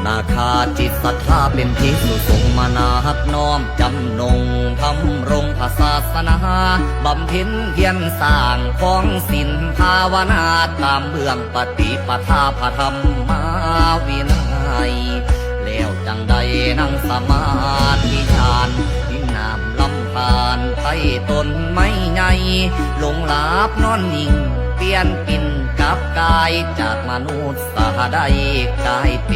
นาคาจิตศรัทธาเป็นภิกษุสงฆ์มานาฮักน้อมจำนงทำรงพระศาสนาบำเพ็ญเพียรสร้างของศีลภาวนาตามเบื้องปฏิปทาพระธรรมวินัยแล้วจังใดนั่งสมาธิฌานยิ่งน้ำลำพานไต่ต้นไม้ใหญ่ลงหลับนอนนิ่งเปลี่ยนปิ่นกับกายจากมนุษย์สาใดกลายเป็น